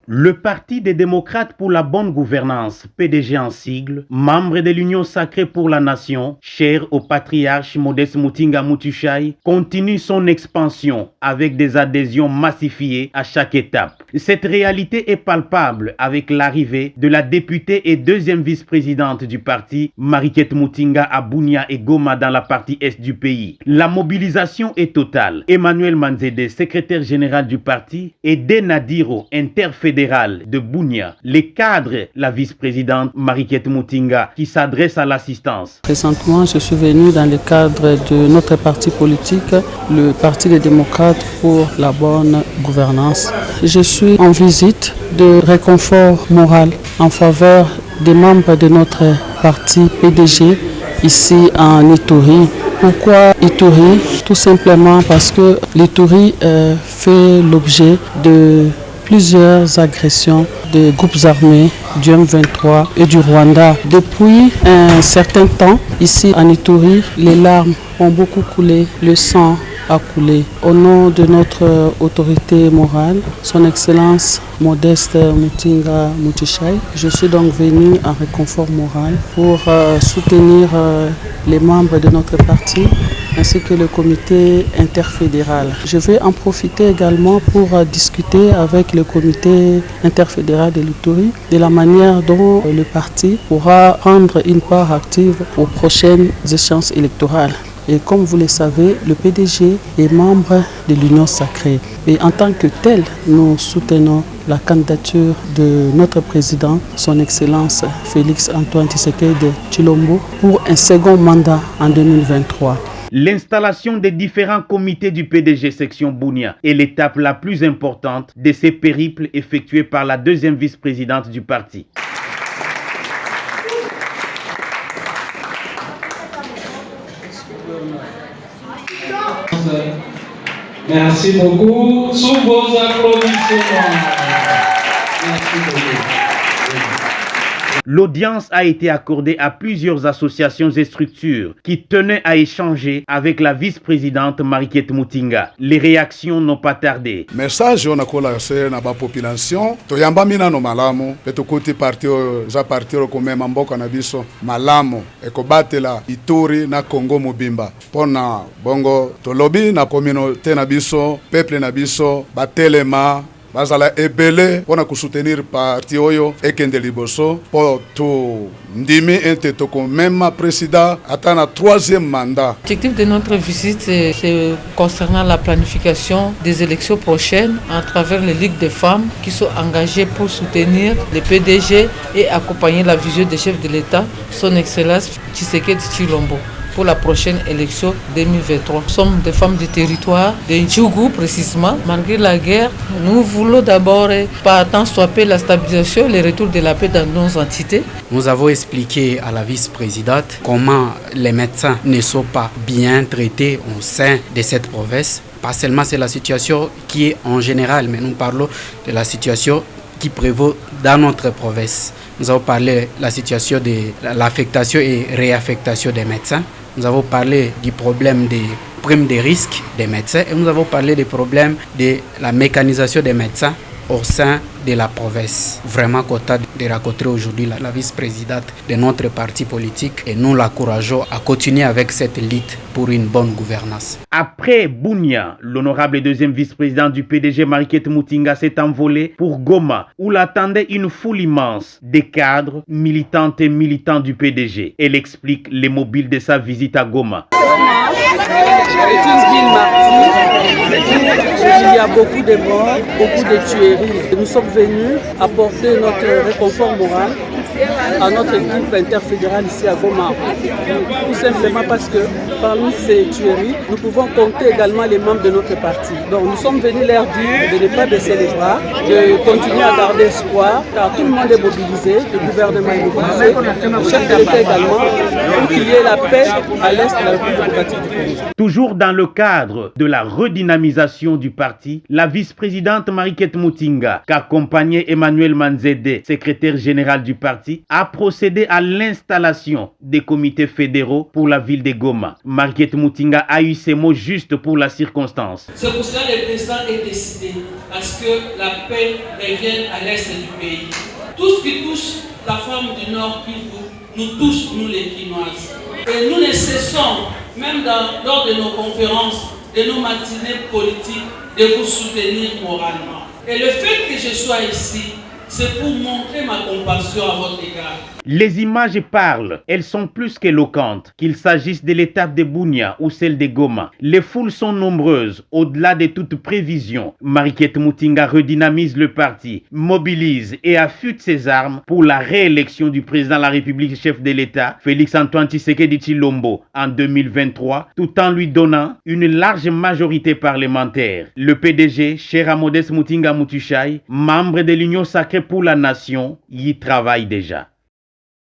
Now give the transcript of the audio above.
Le Parti des démocrates pour la bonne gouvernance, PDG en sigle, membre de l'Union sacrée pour la nation, cher au patriarche Modeste Mutinga Mutushai, continue son expansion avec des adhésions massifiées à chaque étape. Cette réalité est palpable avec l'arrivée de la députée et deuxième vice-présidente du parti, Mariquette Mutinga à Bunia et Goma dans la partie est du pays. La mobilisation est totale. Emmanuel Manzede, secrétaire général du parti, et Denadiro, interfédéral de Bunia, les cadres, la vice-présidente Mariquette Mutinga qui s'adresse à l'assistance. Présentement, je suis venu dans le cadre de notre parti politique, le Parti des démocrates pour la bonne gouvernance. Je suis en visite de réconfort moral en faveur des membres de notre parti PDG ici en Ituri. Pourquoi Ituri? Tout simplement parce que l'Ituri fait l'objet de plusieurs agressions de groupes armés du M23 et du Rwanda. Depuis un certain temps, ici en Ituri, les larmes ont beaucoup coulé, le sang a coulé. Au nom de notre autorité morale, son Excellence Modeste Mutinga Mutushai, je suis donc venu en réconfort moral pour soutenir les membres de notre parti ainsi que le comité interfédéral. Je vais en profiter également pour discuter avec le comité interfédéral de l'Ituri de la manière dont le parti pourra prendre une part active aux prochaines échéances électorales. Et comme vous le savez, le PDG est membre de l'Union sacrée. Et en tant que tel, nous soutenons la candidature de notre président, son Excellence Félix Antoine Tshisekedi Tshilombo, pour un second mandat en 2023. L'installation des différents comités du PDG section Bunia est l'étape la plus importante de ces périples effectués par la deuxième vice-présidente du parti. Merci beaucoup. Sous vos applaudissements. Merci beaucoup. L'audience a été accordée à plusieurs associations et structures qui tenaient à échanger avec la vice-présidente Mariquette Mutinga. Les réactions n'ont pas tardé. Message on a collaboré na ba population to yamba mina no malamu peto kuti parti za parti ko mema mboka na biso malamu e ko batela Ituri na Congo mobimba pona bongo to lobby na communauté na biso peuple na biso batelema bazala ebele pona soutenir parti oyo ekende liboso po to ndimi ente to même président atteint troisième mandat. L'objectif de notre visite c'est concernant la planification des élections prochaines à travers les ligues des femmes qui sont engagées pour soutenir les PDG et accompagner la vision des chefs de l'État, son Excellence Tshisekedi Tshilombo, pour la prochaine élection 2023. Nous sommes des femmes du territoire, de Ndjougou précisément. Malgré la guerre, nous voulons d'abord, par tant soit peu, la stabilisation, le retour de la paix dans nos entités. Nous avons expliqué à la vice-présidente comment les médecins ne sont pas bien traités au sein de cette province. Pas seulement c'est la situation qui est en général, mais nous parlons de la situation qui prévaut dans notre province. Nous avons parlé de la situation de l'affectation et réaffectation des médecins. Nous avons parlé du problème des primes de risque des médecins et nous avons parlé des problèmes de la mécanisation des médecins au sein de la province. Vraiment content de rencontrer aujourd'hui la vice-présidente de notre parti politique et nous l'encourageons à continuer avec cette lutte pour une bonne gouvernance. Après Bunia, l'honorable deuxième vice-président du PDG Mariquette Mutinga s'est envolé pour Goma où l'attendait une foule immense des cadres, militantes et militants du PDG. Elle explique les mobiles de sa visite à Goma. C'est une ville martyre. Il y a beaucoup de morts, beaucoup de tueries. Nous sommes venus apporter notre réconfort moral à notre équipe interfédérale ici à Goma. Tout simplement parce que parmi ces tueries, nous pouvons compter également les membres de notre parti. Donc nous sommes venus leur dire de ne pas baisser les bras, de continuer à garder espoir, car tout le monde est mobilisé, le gouvernement est mobilisé, le chef de l'État également, pour qu'il y ait la paix à l'est de la République démocratique du Congo. Toujours dans le cadre de la redynamisation du parti, la vice-présidente Mariquette Mutinga, qu'accompagnait Emmanuel Manzede, secrétaire général du parti, parti a procédé à l'installation des comités fédéraux pour la ville de Goma. Mariette Mutinga a eu ces mots justes pour la circonstance. C'est pour cela que le président est décidé à ce que la paix revienne à l'est du pays. Tout ce qui touche la femme du Nord Kivu nous touche, nous les Kinoises. Et nous ne cessons, même lors de nos conférences, de nos matinées politiques, de vous soutenir moralement. Et le fait que je sois ici, c'est pour montrer ma compassion à votre égard. Les images parlent, elles sont plus qu'éloquentes, qu'il s'agisse de l'étape de Bunia ou celle de Goma. Les foules sont nombreuses, au-delà de toute prévision. Mariette Mutinga redynamise le parti, mobilise et affûte ses armes pour la réélection du président de la République, chef de l'État, Félix-Antoine Tshisekedi Tshilombo, en 2023, tout en lui donnant une large majorité parlementaire. Le PDG, cher Modeste Mutinga Mutushai, membre de l'Union sacrée pour la nation, y travaille déjà.